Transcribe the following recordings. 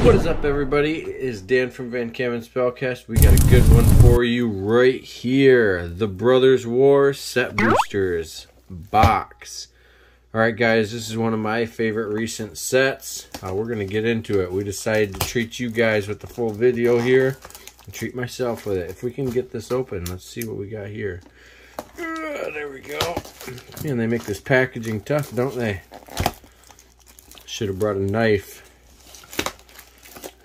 What is up, everybody? It is Dan from Van Kamen Spellcast. We got a good one for you right here. The Brothers War Set Boosters box. Alright guys, this is one of my favorite recent sets. We're going to get into it. We decided to treat you guys with the full video here and treat myself with it. If we can get this open, let's see what we got here. There we go. Man, they make this packaging tough, don't they? Should have brought a knife.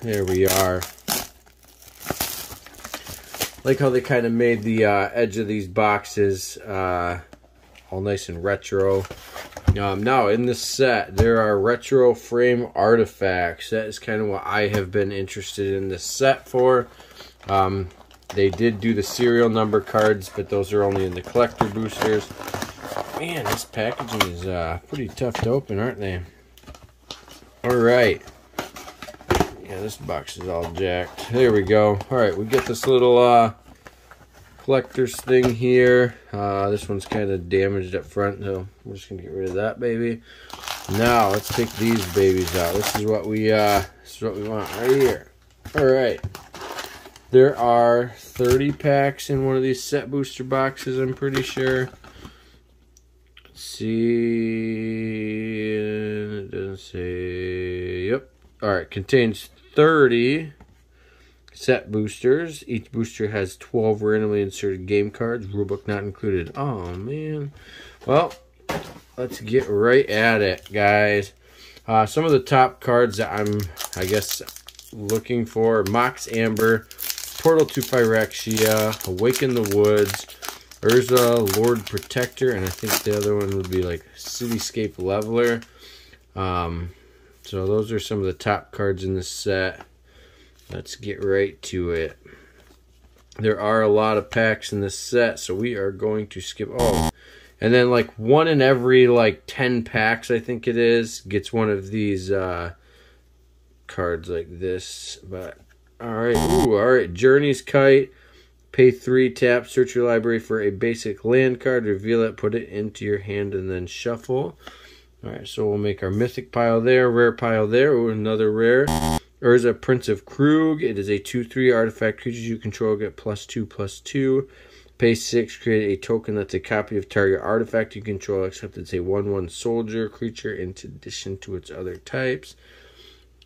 There we are. Like how they kind of made the edge of these boxes all nice and retro. Now in this set, there are retro frame artifacts. That is kind of what I have been interested in this set for. They did do the serial number cards, but those are only in the collector boosters. Man, this packaging is pretty tough to open, aren't they? Alright. Yeah, this box is all jacked. There we go. Alright, we get this little collector's thing here. This one's kind of damaged up front, so we're just going to get rid of that baby. Now, let's take these babies out. This is what we want right here. Alright. There are 30 packs in one of these set booster boxes, I'm pretty sure. Let's see. It doesn't say. Yep. Alright, contains 30 set boosters. Each booster has 12 randomly inserted game cards. Rulebook not included. Oh, man. Well, let's get right at it, guys. Some of the top cards that I'm, I guess, looking for. Mox Amber, Portal to Phyrexia, Awaken the Woods, Urza, Lord Protector, and I think the other one would be like Cityscape Leveler. So those are some of the top cards in this set. Let's get right to it. There are a lot of packs in this set, so we are going to skip. Oh, and then like one in every like 10 packs, I think it is, gets one of these cards like this. But alright, alright. Journey's Kite. Pay 3, tap, search your library for a basic land card, reveal it, put it into your hand, and then shuffle. Alright, so we'll make our mythic pile there, rare pile there. Ooh, another rare. Urza, Prince of Krug. It is a 2/3 artifact. Creatures you control get +2/+2. Pay 6, create a token that's a copy of target artifact you control, except it's a 1/1 soldier creature in addition to its other types.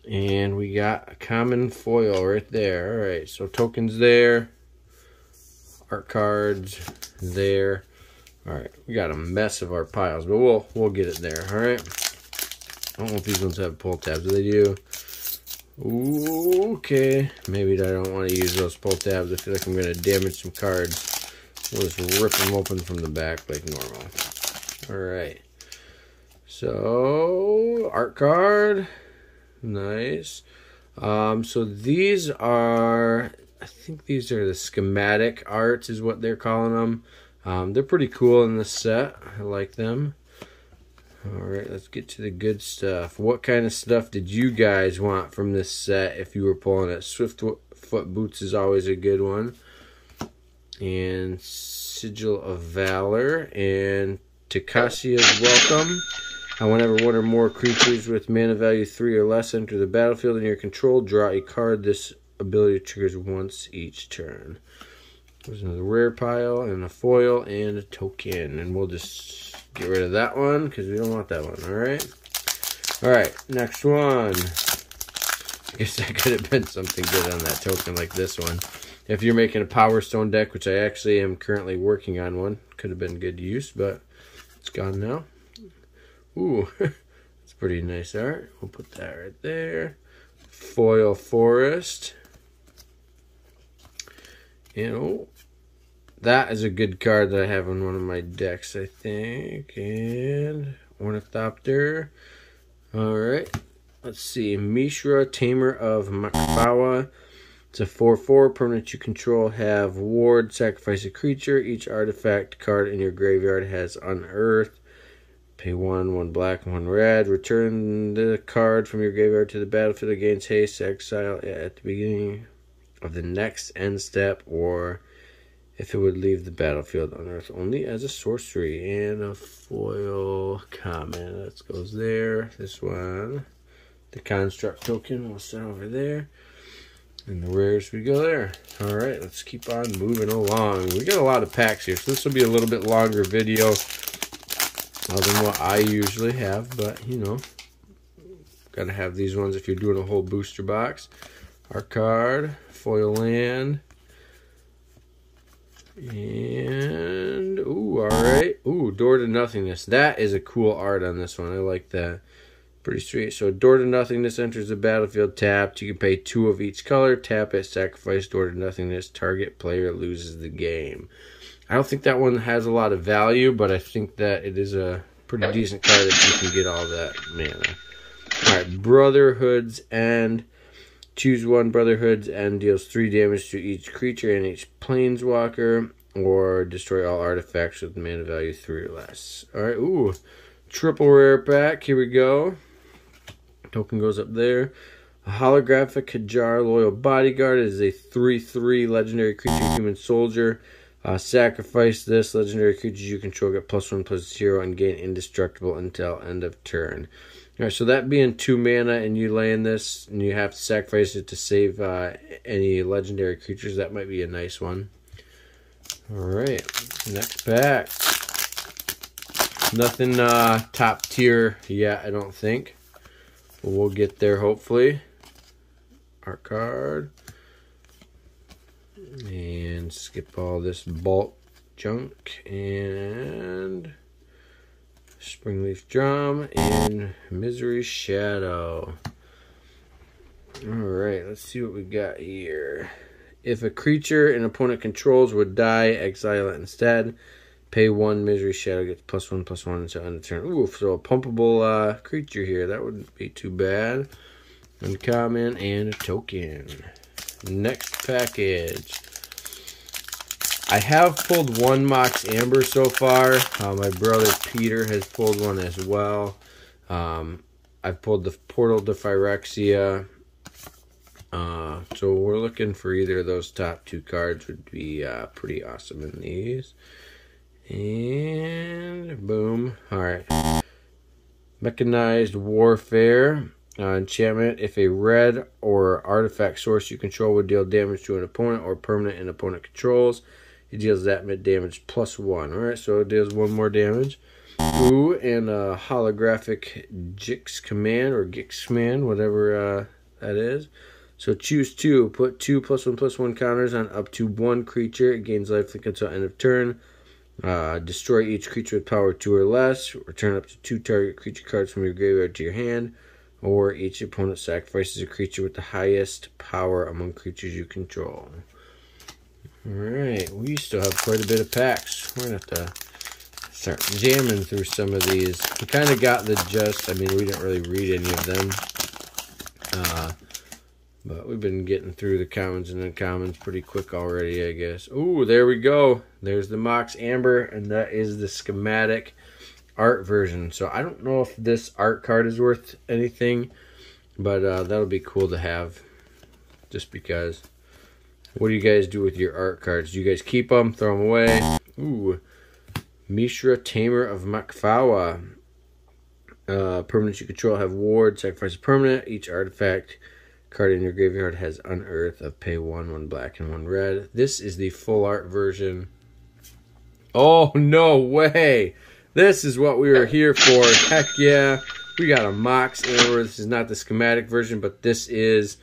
And we got a common foil right there. Alright, so tokens there. Art cards there. Alright, we got a mess of our piles, but we'll get it there, alright? I don't know if these ones have pull tabs. Do they do? Ooh, okay. Maybe I don't want to use those pull tabs. I feel like I'm going to damage some cards. We'll just rip them open from the back like normal. Alright. So, art card. Nice. So these are, I think these are the schematic arts is what they're calling them. They're pretty cool in this set. I like them. Alright, let's get to the good stuff. What kind of stuff did you guys want from this set if you were pulling it? Swiftfoot Boots is always a good one. And Sigil of Valor. And Takashia's Welcome. Whenever one or more creatures with mana value 3 or less enter the battlefield in your control, draw a card. This ability triggers once each turn. There's another rare pile and a foil and a token. And we'll just get rid of that one because we don't want that one. Alright. Alright, next one. I guess that could have been something good on that token like this one. If you're making a Power Stone deck, which I actually am currently working on one, could have been good use, but it's gone now. Ooh, that's pretty nice art. We'll put that right there. Foil Forest. And oh, that is a good card that I have in one of my decks, I think. And Ornithopter. Alright, let's see. Mishra, Tamer of Makbawa. It's a 4/4. Permanent you control have ward. Sacrifice a creature. Each artifact card in your graveyard has unearthed. Pay 1 black, 1 red. Return the card from your graveyard to the battlefield against haste. Exile it at the beginning of the next end step, or if it would leave the battlefield unearthed only as a sorcery. And a foil common. That goes there. This one. The construct token we'll set over there. And the rares we go there. Alright, let's keep on moving along. We got a lot of packs here, so this will be a little bit longer video than what I usually have, but you know, gotta have these ones if you're doing a whole booster box. Our card, foil land, and ooh, alright, ooh, Door to Nothingness. That is a cool art on this one. I like that. Pretty sweet. So Door to Nothingness enters the battlefield tapped. You can pay 2 of each color. Tap it, sacrifice Door to Nothingness. Target player loses the game. I don't think that one has a lot of value, but I think that it is a pretty decent card if you can get all that mana. Alright, Brotherhood's End. Choose one Brotherhood's End deals 3 damage to each creature and each planeswalker, or destroy all artifacts with mana value 3 or less. Alright, ooh. Triple rare pack. Here we go. Token goes up there. A holographic Hajar Loyal Bodyguard is a 3/3 legendary creature human soldier. Sacrifice this. Legendary creatures you control get +1/+0 and gain indestructible until end of turn. Alright, so that being 2 mana and you lay in this and you have to sacrifice it to save any legendary creatures, that might be a nice one. Alright, next pack. Nothing top tier yet, I don't think. But we'll get there hopefully. Our card. And skip all this bulk junk. And Springleaf Drum and Misery Shadow. Alright, let's see what we got here. If a creature an opponent controls would die, exile it instead. Pay 1 Misery Shadow, gets +1/+1 until end of turn. Ooh, so a pumpable creature here. That wouldn't be too bad. Uncommon and a token. Next package. I have pulled 1 Mox Amber so far. My brother Peter has pulled one as well. I've pulled the Portal to Phyrexia. So we're looking for either of those top 2 cards would be pretty awesome in these. And boom. Alright. Mechanized Warfare. Enchantment. If a red or artifact source you control would deal damage to an opponent or permanent an opponent controls, it deals that mid damage +1. Alright, so it deals 1 more damage. Ooh, and a holographic Gix Command or Gix Command, whatever that is. So choose 2. Put 2 +1/+1 counters on up to 1 creature. It gains lifelink until end of turn. Destroy each creature with power 2 or less. Return up to 2 target creature cards from your graveyard to your hand. Or each opponent sacrifices a creature with the highest power among creatures you control. Alright, we still have quite a bit of packs. We're going to have to start jamming through some of these. We kind of got the gist. I mean, we didn't really read any of them. But we've been getting through the commons and uncommons pretty quick already, I guess. Ooh, there we go. There's the Mox Amber, and that is the schematic art version. So I don't know if this art card is worth anything, but that'll be cool to have. Just because. What do you guys do with your art cards? Do you guys keep them, throw them away? Ooh, Mishra, Tamer of Makfawa. Permanents you control have ward, sacrifice a permanent. Each artifact card in your graveyard has unearth of pay 1 black and 1 red. This is the full art version. Oh, no way. This is what we were here for. Heck yeah. We got a Mox Amber. This is not the schematic version, but this is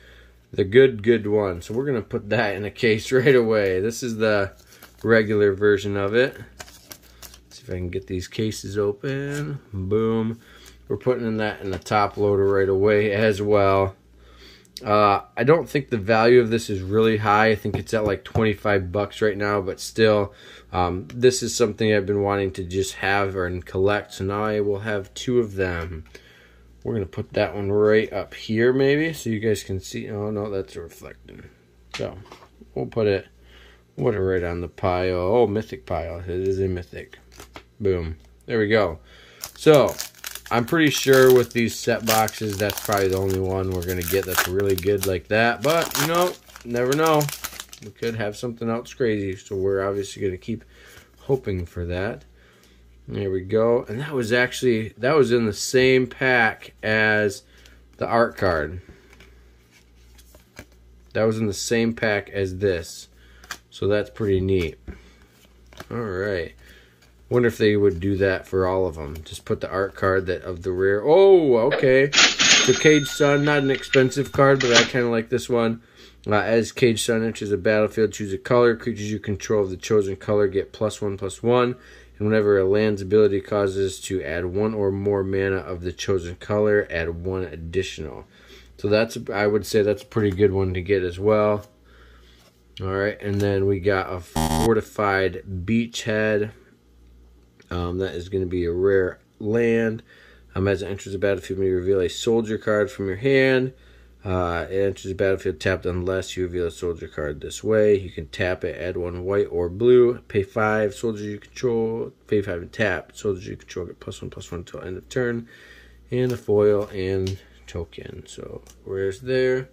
the good one. So we're going to put that in a case right away. This is the regular version of it. Let's see if I can get these cases open. Boom. We're putting that in the top loader right away as well. I don't think the value of this is really high. I think it's at like 25 bucks right now, but still, this is something I've been wanting to just have and collect. So now I will have 2 of them. We're going to put that one right up here maybe so you guys can see. Oh no, that's reflecting. So we'll put it right on the pile. Oh, mythic pile. It is a mythic. Boom. There we go. So I'm pretty sure with these set boxes, that's probably the only one we're going to get that's really good like that. But, you know, never know. We could have something else crazy. So we're obviously going to keep hoping for that. There we go. And that was in the same pack as the art card. That was in the same pack as this. So that's pretty neat. Alright. Wonder if they would do that for all of them. Just put the art card that of the rare. Oh, okay. So Cage Sun, not an expensive card, but I kind of like this one. As Cage Sun enters the battlefield, choose a color. Creatures you control of the chosen color get +1/+1. And whenever a land's ability causes to add 1 or more mana of the chosen color, add 1 additional. So I would say that's a pretty good one to get as well. Alright, and then we got a Fortified Beachhead. That is going to be a rare land. As it enters the battlefield, you reveal a soldier card from your hand. It enters the battlefield tapped unless you reveal a soldier card this way. You can tap it, add 1 white or blue, pay 5, soldiers you control, pay 5 and tap. Soldiers you control get +1/+1 until end of turn. And a foil and token. So, where's there?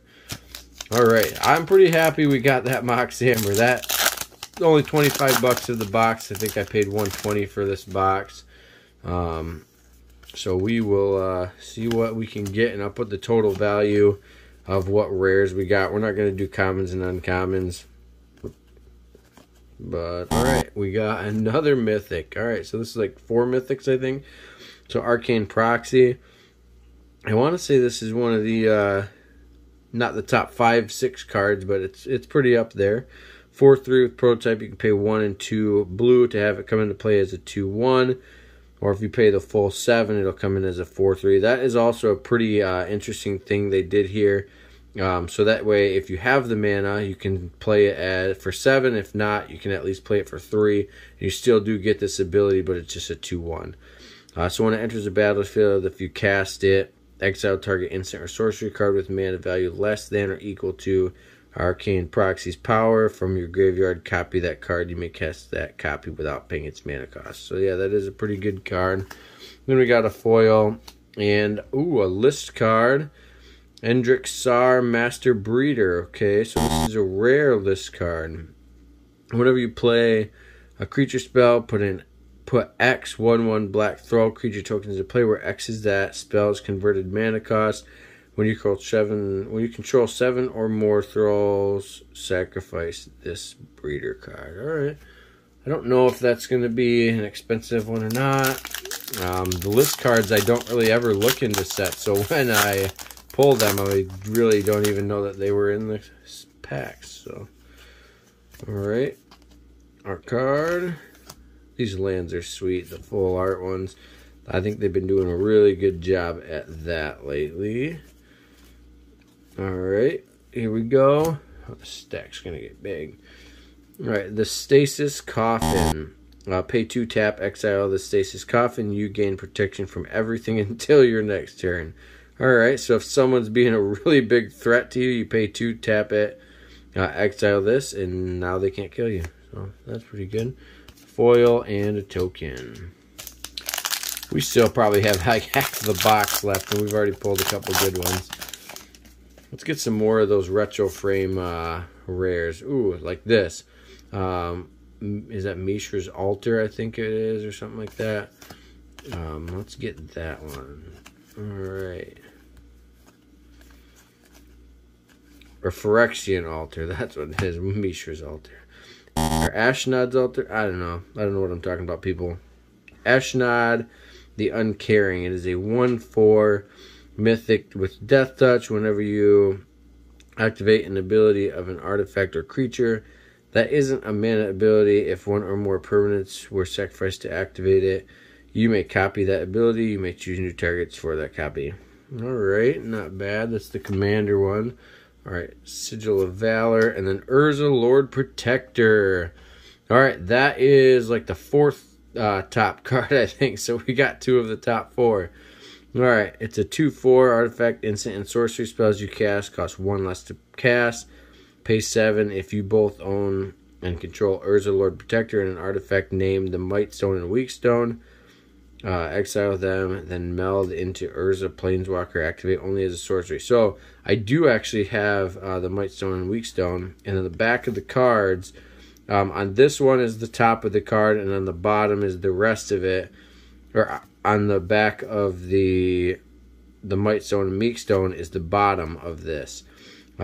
Alright, I'm pretty happy we got that Mox Hammer. That's only 25 bucks of the box. I think I paid $120 for this box. So we will see what we can get, and I'll put the total value of what rares we got. We're not going to do commons and uncommons. But, alright, we got another mythic. Alright, so this is like 4 mythics, I think. So, Arcane Proxy. I want to say this is one of the, not the top 5-6 cards, but it's pretty up there. 4/3 with Prototype, you can pay 1 and 2 blue to have it come into play as a 2/1. Or if you pay the full 7, it'll come in as a 4/3. That is also a pretty interesting thing they did here. So that way, if you have the mana, you can play it for 7. If not, you can at least play it for 3. You still do get this ability, but it's just a 2/1. So when it enters the battlefield, if you cast it, exile target instant or sorcery card with mana value less than or equal to Arcane Proxy's power from your graveyard. Copy that card. You may cast that copy without paying its mana cost. So yeah, that is a pretty good card. Then we got a foil and a list card. Endrick Sar, Master Breeder. Okay, so this is a rare list card. Whenever you play a creature spell, put X 1/1 black throw creature tokens into play where X is that spell's converted mana cost. When you control 7 or more thralls, sacrifice this breeder card. Alright. I don't know if that's going to be an expensive one or not. The list cards I don't really ever look into sets, so when I pull them, I really don't even know that they were in the packs. So, alright. Art card. These lands are sweet, the full art ones. I think they've been doing a really good job at that lately. Alright, here we go. Oh, the stack's going to get big. Alright, the Stasis Coffin. Pay 2, tap, exile the Stasis Coffin. You gain protection from everything until your next turn. Alright, so if someone's being a really big threat to you, you pay 2, tap it, exile this, and now they can't kill you. So that's pretty good. Foil and a token. We still probably have like half the box left, and we've already pulled a couple good ones. Let's get some more of those retro frame rares. Ooh, like this. Is that Mishra's Altar, I think it is, or something like that. Let's get that one. Alright. Or Phyrexian Altar, that's what it is. Mishra's Altar. Or Ashnod's Altar. I don't know what I'm talking about, people. Ashnod, the Uncaring. It is a 1/4 mythic with Death Touch. Whenever you activate an ability of an artifact or creature that isn't a mana ability, if 1 or more permanents were sacrificed to activate it, you may copy that ability. You may choose new targets for that copy. Alright, not bad. That's the commander one. Alright, Sigil of Valor, and then Urza, Lord Protector. Alright, that is like the 4th top card, I think. So we got 2 of the top 4. Alright, it's a 2/4 artifact, instant, and sorcery spells you cast. Cost 1 less to cast. Pay 7 if you both own and control Urza, Lord Protector, and an artifact named the Mightstone and Weakstone. Exile them, then meld into Urza Planeswalker. Activate only as a sorcery. So, I do actually have the Mightstone and Weakstone. And on the back of the cards, on this one is the top of the card, and on the bottom is the rest of it. Or on the back of the the Might Stone and Meek Stone is the bottom of this.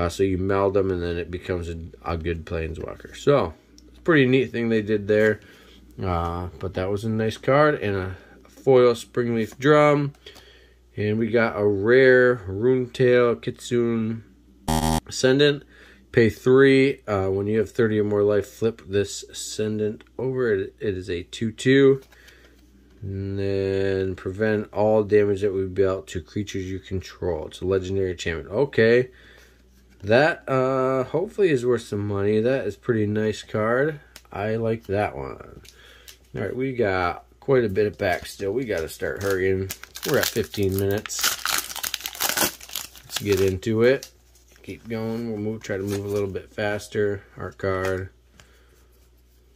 So you meld them, and then it becomes a good Planeswalker. So, it's a pretty neat thing they did there. But that was a nice card, and a foil Springleaf Drum. And we got a rare Runetail Kitsune Ascendant. Pay 3. When you have 30 or more life, flip this Ascendant over. It is a 2/2. And then prevent all damage that would be dealt to creatures you control. It's a legendary enchantment. Okay. That hopefully is worth some money. That is a pretty nice card. I like that one. Alright, we got quite a bit of pack still. We got to start hurrying. We're at 15 minutes. Let's get into it. Keep going. We'll try to move a little bit faster. Art card.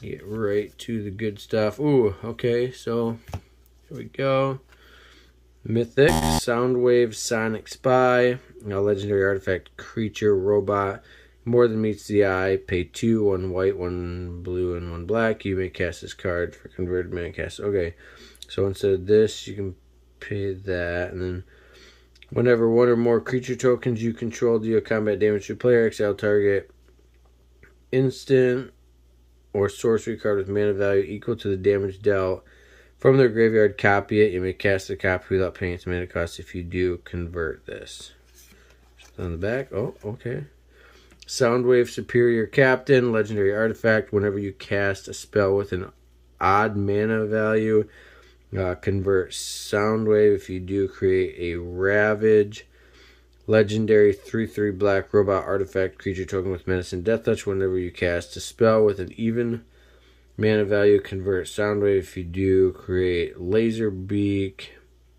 Get right to the good stuff. Ooh, okay, so here we go. Mythic, Soundwave, Sonic Spy, a legendary artifact, creature, robot, more than meets the eye. Pay 2, 1 white, 1 blue, and 1 black. You may cast this card for converted mana cast. Okay, so instead of this, you can pay that, and then whenever one or more creature tokens you control deal combat damage to a player, exile target instant or sorcery card with mana value equal to the damage dealt from their graveyard, copy it. You may cast a copy without paying its mana cost. If you do, convert this. On the back, oh, okay. Soundwave, Superior Captain, legendary artifact. Whenever you cast a spell with an odd mana value, convert Soundwave. If you do, create a Ravage. Legendary 3/3 black robot artifact creature token with menace and death touch. Whenever you cast a spell with an even mana value, convert Soundwave. If you do, create Laser Beak.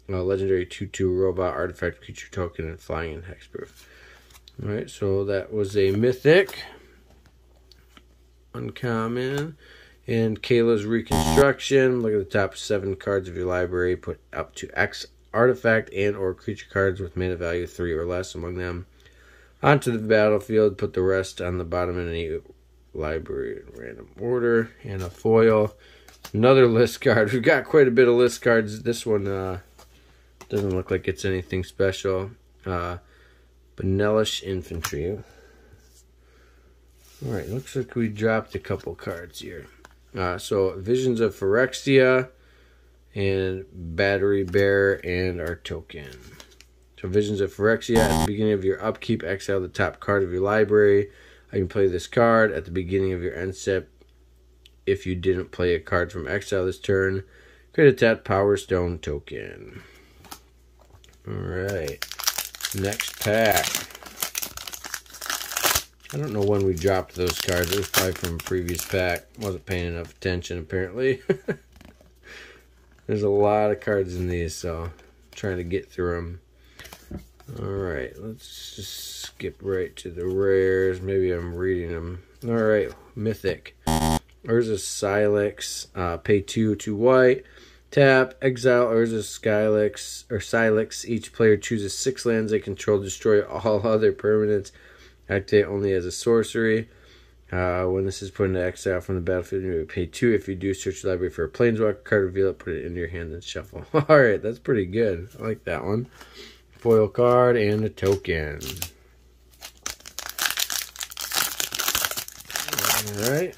Legendary 2/2 robot artifact creature token and flying and hexproof. Alright, so that was a mythic. Uncommon. And Kayla's Reconstruction. Look at the top 7 cards of your library. Put up to X artifact and or creature cards with mana value 3 or less among them onto the battlefield. Put the rest on the bottom in any library in random order. And a foil. Another list card. We've got quite a bit of list cards. This one doesn't look like it's anything special. Benelish Infantry. Alright, looks like we dropped a couple cards here. So Visions of Phyrexia and Battery Bear and our token. So Visions of Phyrexia, at the beginning of your upkeep, exile the top card of your library. I can play this card at the beginning of your end step. If you didn't play a card from exile this turn, create a tapped Power Stone token. Alright. Next pack. I don't know when we dropped those cards. It was probably from a previous pack. Wasn't paying enough attention, apparently. There's a lot of cards in these, so I'm trying to get through them. Alright, let's just skip right to the rares. Maybe I'm reading them. Alright, Mythic. Urza Silex. Pay 2 white. Tap, exile Urza Silex. Each player chooses 6 lands they control. Destroy all other permanents. Activate only as a sorcery. When this is put into exile from the battlefield, you pay 2. If you do, search your library for a Planeswalker card, reveal it, put it into your hand, and shuffle. Alright, that's pretty good. I like that one. Foil card and a token. Alright.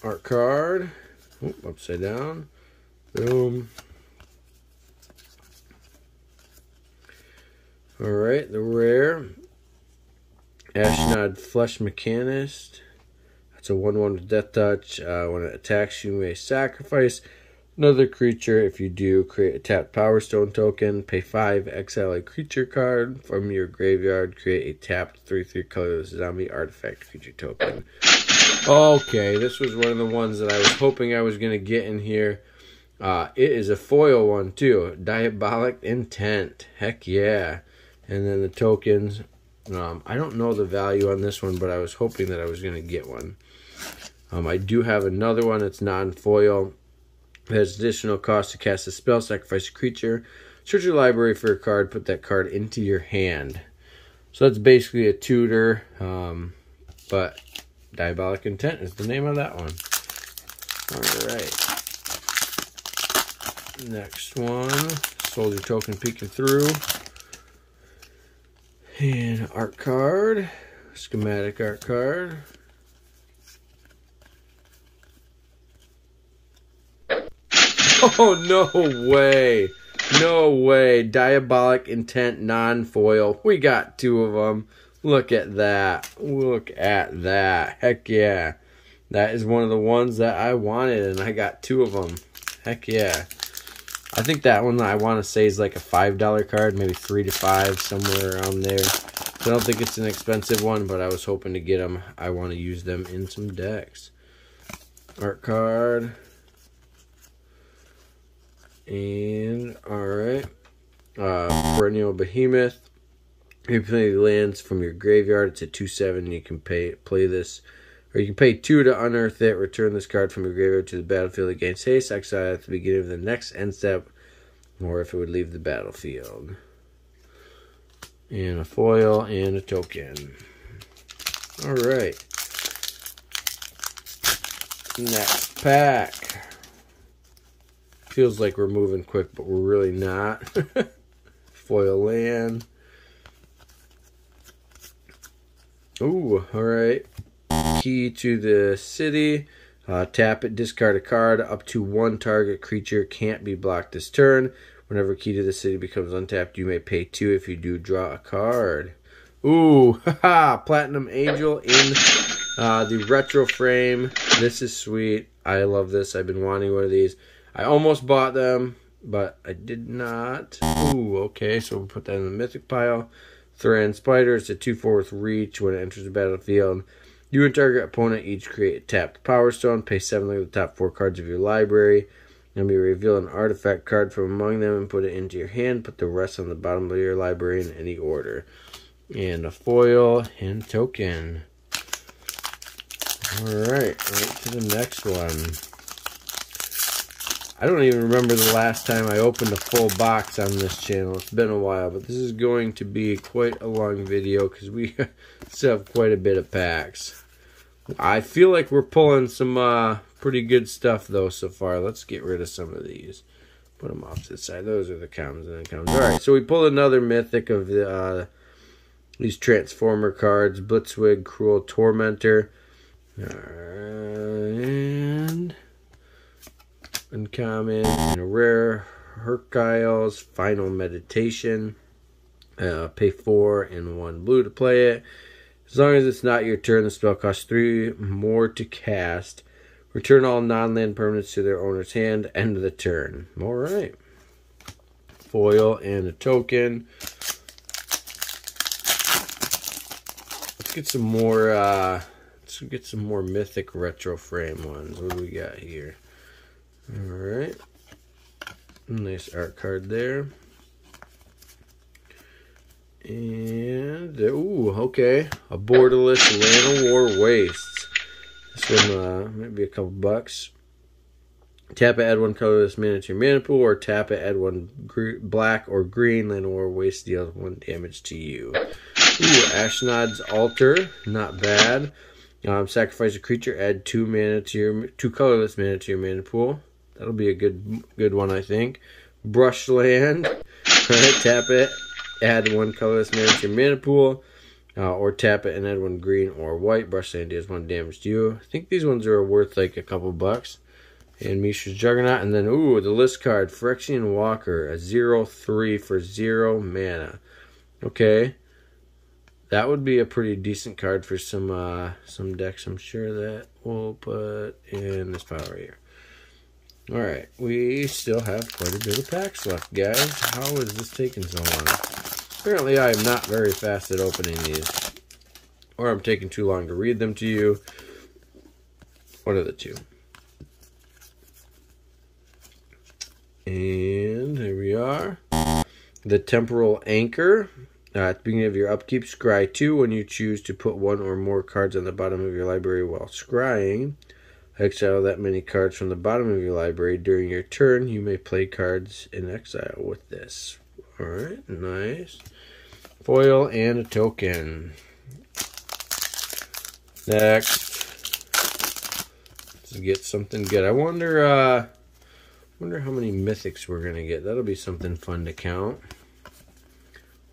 Art card. Oop, upside down. Boom. Alright, the rare. Ashnod Flesh Mechanist. That's a 1/1 with Death Touch. When it attacks, you may sacrifice another creature. If you do, create a tapped Power Stone token. Pay 5, exile a creature card from your graveyard. Create a tapped 3/3 colorless zombie artifact creature token. Okay, this was one of the ones that I was hoping I was going to get in here. It is a foil one, too. Diabolic Intent. Heck yeah. And then the tokens. I don't know the value on this one, but I was hoping that I was going to get one. I do have another one that's non-foil. It has additional cost to cast a spell, sacrifice a creature, search your library for a card, put that card into your hand. So that's basically a tutor, but Diabolic Intent is the name of that one. Alright. Next one. soldier token peeking through. And art card. Schematic art card. Oh, no way. No way. Diabolic Intent non-foil. We got 2 of them. Look at that. Look at that. Heck yeah. That is one of the ones that I wanted, and I got 2 of them. Heck yeah. I think that one I want to say is like a $5 card, maybe 3 to 5, somewhere around there. I don't think it's an expensive one, but I was hoping to get them. I want to use them in some decks. Art card. And, alright. Perennial Behemoth. You play lands from your graveyard. It's a 2/7. You can play this. Or you can pay 2 to unearth it. Return this card from your graveyard to the battlefield against haste. Exile at the beginning of the next end step. Or if it would leave the battlefield. And a foil and a token. Alright. Next pack. Feels like we're moving quick, but we're really not. Foil land. Ooh, alright. Key to the city. Tap it, discard a card. Up to 1 target creature can't be blocked this turn. Whenever key to the city becomes untapped, you may pay 2 if you do draw a card. Ooh, haha, Platinum Angel in the retro frame. This is sweet. I love this. I've been wanting one of these. I almost bought them, but I did not. Ooh, okay, so we'll put that in the mythic pile. Thran Spider, it's a 2/4 with reach. When it enters the battlefield, you and target opponent each create a tapped Power Stone. Pay 7 of the top 4 cards of your library. And you reveal an artifact card from among them and put it into your hand. Put the rest on the bottom of your library in any order. And a foil and token. Alright, right to the next one. I don't even remember the last time I opened a full box on this channel. It's been a while, but this is going to be quite a long video because we still have quite a bit of packs. I feel like we're pulling some pretty good stuff though so far. Let's get rid of some of these. Put them off to the side. Those are the commons and uncommons. Alright, so we pulled another mythic of these Transformer cards. Blitzwig, Cruel Tormentor. And uncommon and a rare. Hercules, Final Meditation. Pay 4 and 1 blue to play it. As long as it's not your turn, the spell costs 3 more to cast. Return all non-land permanents to their owner's hand. End of the turn. Alright. Foil and a token. Let's get some more mythic retro frame ones. What do we got here? Alright. Nice art card there. And, ooh, okay. A borderless Land of War Wastes. This one might be a couple bucks. Tap it, add 1 colorless mana to your mana pool, or tap it, add 1 black or green. Land of War Waste deals 1 damage to you. Ooh, Ashnod's Altar. Not bad. Sacrifice a creature, add 2 mana to your 2 colorless mana to your mana pool. That'll be a good one, I think. Brushland. Alright, tap it. Add 1 colorless mana to your mana pool. Or tap it and add 1 green or white. Brushland deals 1 damage to you. I think these ones are worth like a couple bucks. And Mishra's Juggernaut. And then, ooh, the list card. Phyrexian Walker. A 0/3 for 0 mana. Okay. That would be a pretty decent card for some decks. I'm sure that we'll put in this pile right here. Alright, we still have quite a bit of packs left, guys. How is this taking so long? Apparently I am not very fast at opening these. Or I'm taking too long to read them to you. One of the two. And here we are. The Temporal Anchor. At the beginning of your upkeep, scry 2 when you choose to put 1 or more cards on the bottom of your library while scrying. Exile that many cards from the bottom of your library. During your turn, you may play cards in exile with this. Alright, nice. Foil and a token. Next. Let's get something good. I wonder Wonder how many mythics we're going to get. That'll be something fun to count.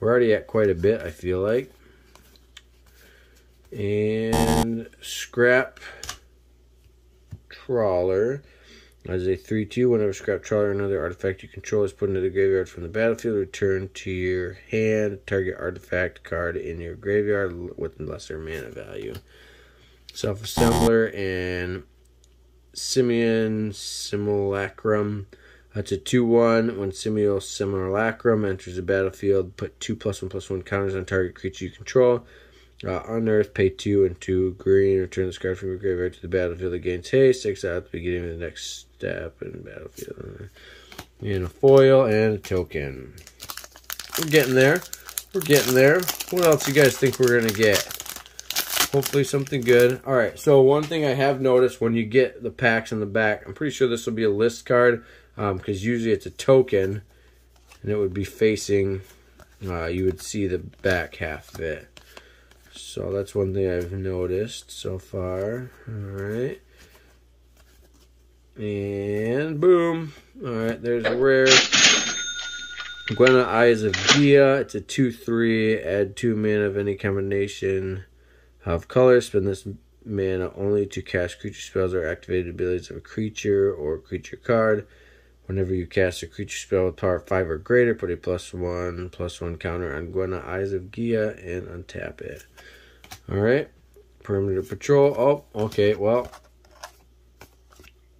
We're already at quite a bit, I feel like. And Scrap Trawler. As a 3/2, whenever Scrap Trawler or another artifact you control is put into the graveyard from the battlefield, return to your hand target artifact card in your graveyard with lesser mana value. Self-Assembler and Simian Simulacrum. That's a 2/1. When Simian Simulacrum enters the battlefield, put 2+1/+1 counters on target creature you control. Unearth, pay 2 and 2 green. Return this card from your graveyard to the battlefield against haste. 6 out at the beginning of the next step in the battlefield. And a foil and a token. We're getting there. We're getting there. What else you guys think we're going to get? Hopefully something good. Alright, so one thing I have noticed when you get the packs in the back, I'm pretty sure this will be a list card, because usually it's a token, and it would be facing, you would see the back half of it. So that's one thing I've noticed so far. Alright. And boom. Alright, there's a rare. Gwenna Eyes of Gia. It's a 2/3. Add 2 mana of any combination of colors. Spend this mana only to cast creature spells or activated abilities of a creature or creature card. Whenever you cast a creature spell with power 5 or greater, put a +1/+1 counter on Gwenna Eyes of Gia and untap it. Alright. Perimeter Patrol. Oh, okay, well,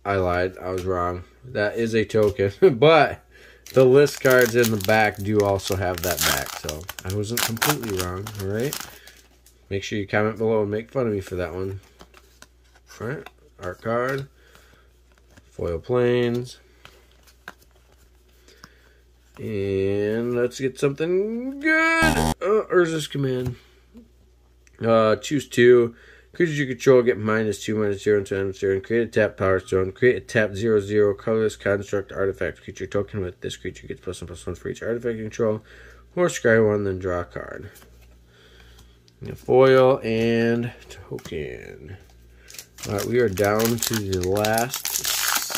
I lied. I was wrong. That is a token, but the list cards in the back do also have that back, so I wasn't completely wrong. Alright. Make sure you comment below and make fun of me for that one. Alright. Art card. Foil Plains. And let's get something good. Urza's Command. Choose 2. Creatures you control get -2/-0 until end of turn. Create a tap Power Stone. Create a tap 0/0 colorless construct artifact creature token. With this creature gets +1/+1 for each artifact you control. Or scry 1, then draw a card. A foil and token. Alright, we are down to the last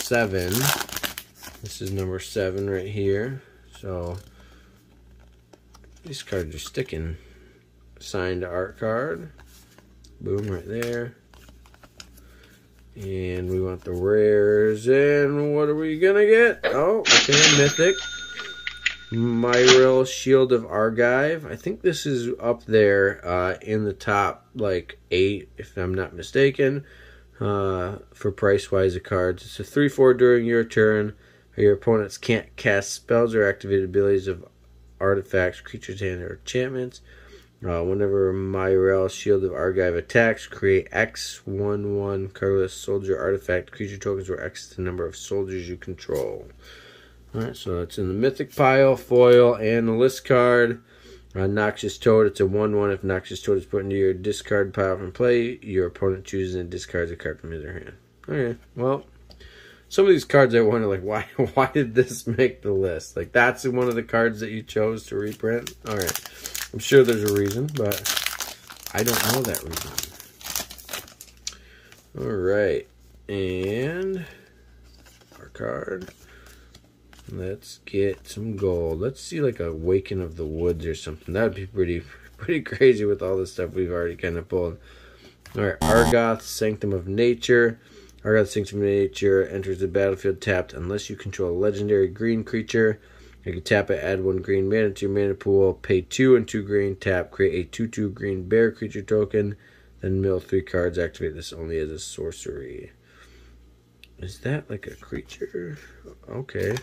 7. This is number 7 right here. So these cards are sticking. Signed art card. Boom, right there. And we want the rares. And what are we gonna get? Oh, okay, mythic. Myril, Shield of Argive. I think this is up there in the top, like, 8, if I'm not mistaken, for price-wise of cards. It's a 3/4 during your turn. Your opponents can't cast spells or activate abilities of artifacts, creatures, and or enchantments. Whenever Myril, Shield of Argive attacks, create X/1/1 colorless soldier artifact creature tokens where X is the number of soldiers you control. Alright, so it's in the mythic pile, foil, and the list card. Noxious Toad, it's a 1/1. If Noxious Toad is put into your discard pile from play, your opponent chooses and discards a card from his or her hand. Okay, well, some of these cards I wonder, like, why did this make the list? Like, that's one of the cards that you chose to reprint? Alright, I'm sure there's a reason, but I don't know that reason. Alright, and our card. Let's get some gold. Let's see, like, a Waken of the Woods or something. That would be pretty crazy with all the stuff we've already kind of pulled. Alright, Argoth, Sanctum of Nature. Argoth, Sanctum of Nature enters the battlefield tapped unless you control a legendary green creature. You can tap it, add 1 green mana to your mana pool, pay 2 and 2 green, tap, create a 2/2 green bear creature token, then mill 3 cards, activate this only as a sorcery. Is that like a creature? Okay.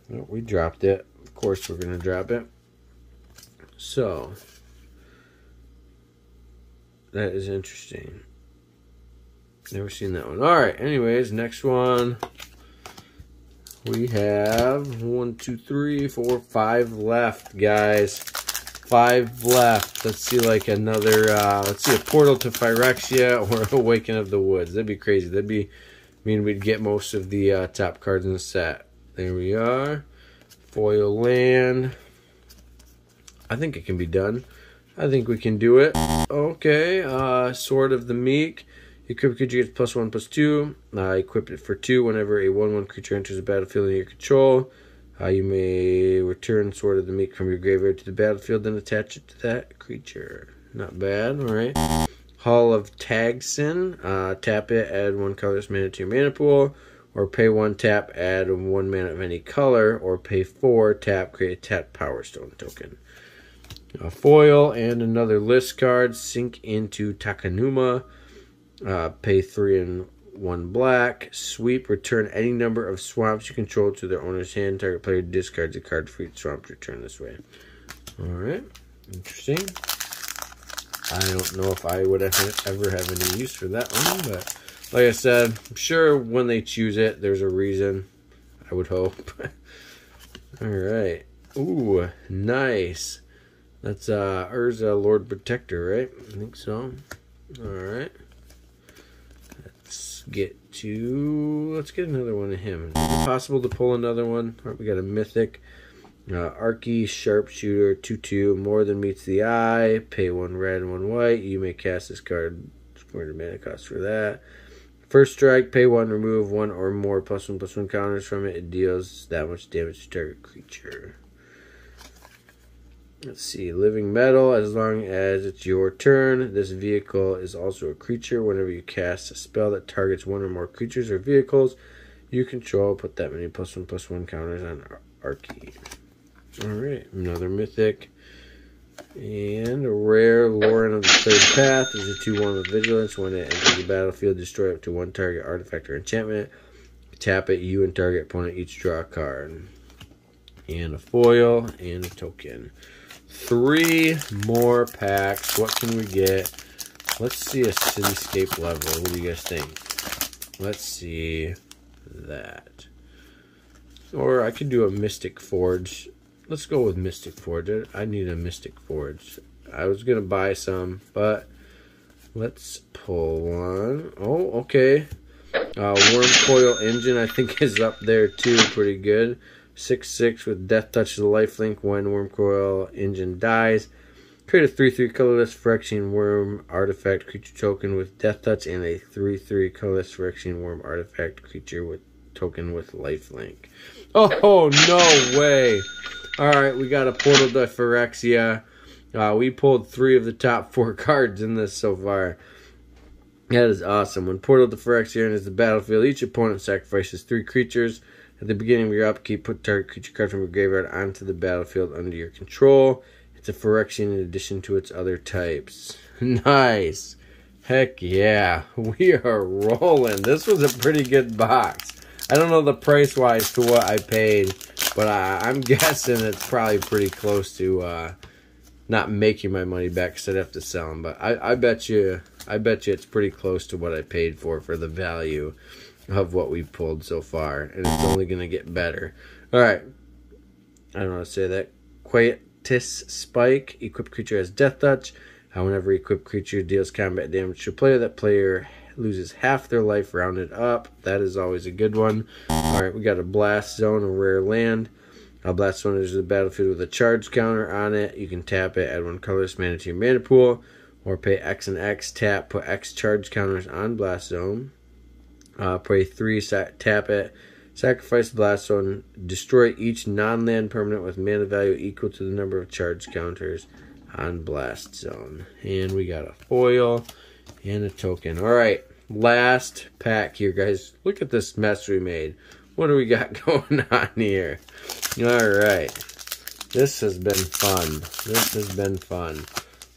Well, we dropped it. Of course we're going to drop it. So, that is interesting. Never seen that one. Alright, anyways, next one. We have 1, 2, 3, 4, 5 left, guys. 5 left. Let's see, like, another, let's see, a Portal to Phyrexia or Awaken of the Woods. That'd be crazy. That'd be, mean we'd get most of the top cards in the set. There we are. Foil land. I think it can be done. I think we can do it. Okay. Sword of the Meek. Equip creature gets +1/+2. Equip it for 2 whenever a 1/1 creature enters the battlefield in your control. You may return Sword of the Meek from your graveyard to the battlefield and attach it to that creature. Not bad, alright. Hall of Tagsin. Tap it, add 1 colorless mana to your mana pool. Or pay 1 tap, add 1 mana of any color. Or pay 4 tap, create a tapped Power Stone token. A foil and another list card. Sink into Takanuma. Pay 3 and 1 black. Sweep. Return any number of swamps you control to their owner's hand. Target player discards a card for each swamp return this way. Alright. Interesting. I don't know if I would ever have any use for that one, but like I said, I'm sure when they choose it, there's a reason. I would hope. Alright. Ooh, nice. That's Urza, Lord Protector, right? I think so. Alright. Let's get another one of him. Is it possible to pull another one? Alright, we got a Mythic. Arky, Sharpshooter, 2/2, more than meets the eye. Pay 1 red and 1 white. You may cast this card. Square mana cost for that. First strike, pay 1, remove 1 or more +1/+1 counters from it. It deals that much damage to target creature. Let's see. Living Metal, as long as it's your turn. This vehicle is also a creature. Whenever you cast a spell that targets 1 or more creatures or vehicles you control, put that many +1/+1 counters on Arky. Alright, another Mythic. And a rare, Lauren of the Third Path is a 2/1 with Vigilance. When it enters the battlefield, destroy up to 1 target artifact or enchantment. Tap it, you and target opponent each draw a card. And a foil, and a token. 3 more packs. What can we get? Let's see a Cityscape level. What do you guys think? Let's see that. Or I could do a Mystic Forge. Let's go with Mystic Forge. I need a Mystic Forge. I was going to buy some, but let's pull one. Oh, okay. Wormcoil Engine, I think, is up there too. Pretty good. 6/6 with Death Touch the lifelink when Wormcoil Engine dies. Create a 3/3 colorless Phyrexian Worm artifact creature token with Death Touch and a 3/3 colorless Phyrexian Worm artifact creature with token with lifelink. Oh, no way. Alright, we got a Portal to Phyrexia. We pulled 3 of the top 4 cards in this so far. That is awesome. When Portal to Phyrexia enters the battlefield, each opponent sacrifices 3 creatures. At the beginning of your upkeep, put target creature card from your graveyard onto the battlefield under your control. It's a Phyrexian in addition to its other types. Nice. Heck yeah. We are rolling. This was a pretty good box. I don't know the price-wise to what I paid, but I'm guessing it's probably pretty close to not making my money back because I'd have to sell them. But I bet you it's pretty close to what I paid for the value of what we pulled so far, and it's only going to get better. All right, I don't know how to say that. Quietus Spike. Equipped creature has Death Touch. Whenever equipped creature deals combat damage to a player, that player loses half their life rounded up. That is always a good one. Alright, we got a Blast Zone, a rare land. A Blast Zone enters the battlefield with a charge counter on it. You can tap it, add 1 colorless mana to your mana pool, or pay X and X, tap, put X charge counters on Blast Zone. Pay 3, tap it, sacrifice Blast Zone, destroy each non-land permanent with mana value equal to the number of charge counters on Blast Zone. And we got a foil and a token. Alright, last pack here, guys. Look at this mess we made. What do we got going on here? Alright. This has been fun. This has been fun.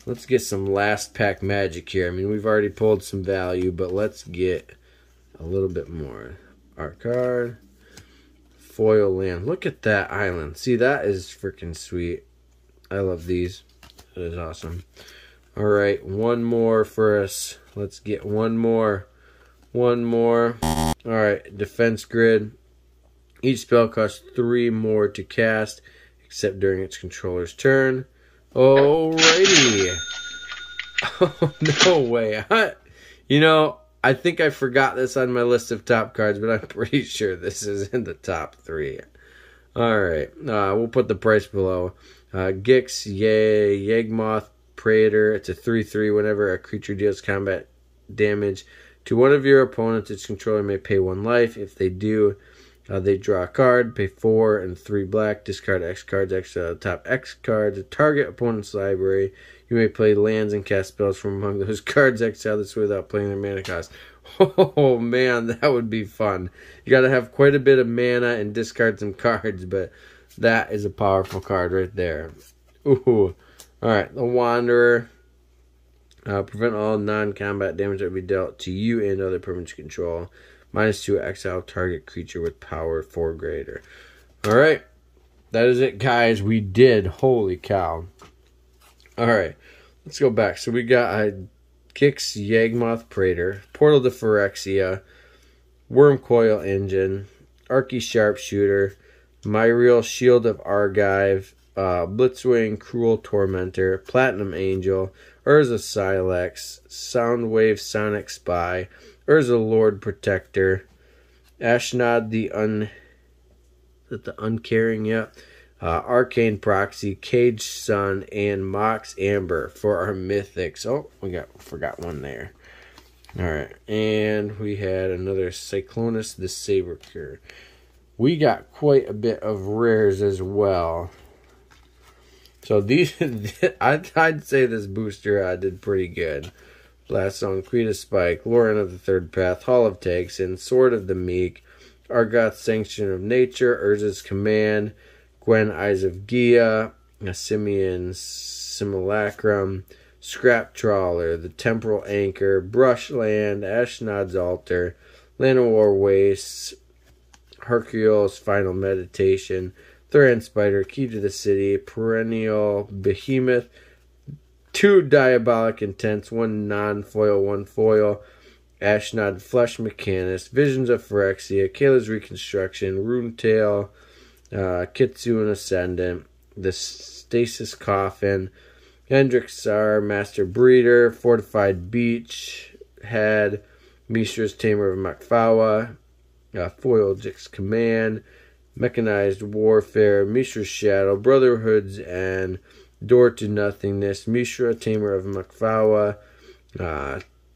Let's get some last pack magic here. I mean, we've already pulled some value, but let's get a little bit more. Art card. Foil land. Look at that island. See, that is freaking sweet. I love these. That is awesome. Alright, one more for us. Let's get one more. One more. Alright, Defense Grid. Each spell costs 3 more to cast, except during its controller's turn. Alrighty. Oh, no way. I think I forgot this on my list of top cards, but I'm pretty sure this is in the top 3. Alright, we'll put the price below. Gix, Yegmoth, Praetor. It's a 3/3 whenever a creature deals combat damage To one of your opponents, its controller may pay 1 life. If they do, they draw a card, pay 4 and 3 black, discard X cards, exile the top X cards, a target opponent's library. You may play lands and cast spells from among those cards, exile this without playing their mana cost. Oh man, that would be fun. You got to have quite a bit of mana and discard some cards, but that is a powerful card right there. Ooh. Alright, the Wanderer. Prevent all non-combat damage that will be dealt to you and other permanents you control. -2, exile target creature with power 4 greater. Alright, that is it, guys. We did. Holy cow. Alright, let's go back. So we got Kix Yawgmoth Praetor, Portal to Phyrexia, Wormcoil Engine, Archy Sharpshooter, Myriel Shield of Argive, Blitzwing Cruel Tormentor, Platinum Angel, Urza Silex, Soundwave Sonic Spy, Urza Lord Protector, Ashnod the Uncaring, yep. Arcane Proxy, Cage Sun, and Mox Amber for our mythics. Oh, forgot one there. Alright, and we had another Cyclonus the Sabercure. We got quite a bit of rares as well. So these, I'd say this booster did pretty good. Blast Zone, Queen Spike, Lauren of the Third Path, Hall of Taxon, Sword of the Meek, Argoth Sanction of Nature, Urza's Command, Gwen Eyes of Gia, Simeon Simulacrum, Scrap Trawler, the Temporal Anchor, Brushland, Ashnod's Altar, Llanowar Wastes, Hercule's Final Meditation, Thuran Spider, Key to the City, Perennial Behemoth, 2 Diabolic Intents, 1 non-foil, 1 foil, Ashnod Flesh Mechanist, Visions of Phyrexia, Kayla's Reconstruction, Runetail, Kitsune Ascendant, the Stasis Coffin, Hendrixar, Master Breeder, Fortified Beach, Head, Mishra's Tamer of Makfawa, Foil Jix Command, Mechanized Warfare, Mishra's Shadow, Brotherhood's End, Door to Nothingness, Mishra, Tamer of Makfawa,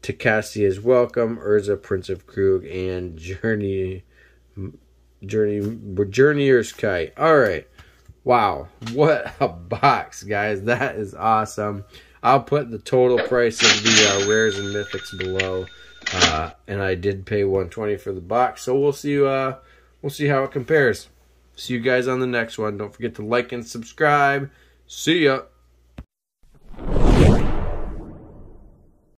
Takassia's Welcome, Urza, Prince of Krug, and Journeyer's Kite. Alright. Wow. What a box, guys. That is awesome. I'll put the total price of the rares and mythics below. And I did pay $120 for the box. So we'll see how it compares. See you guys on the next one. Don't forget to like and subscribe. See ya.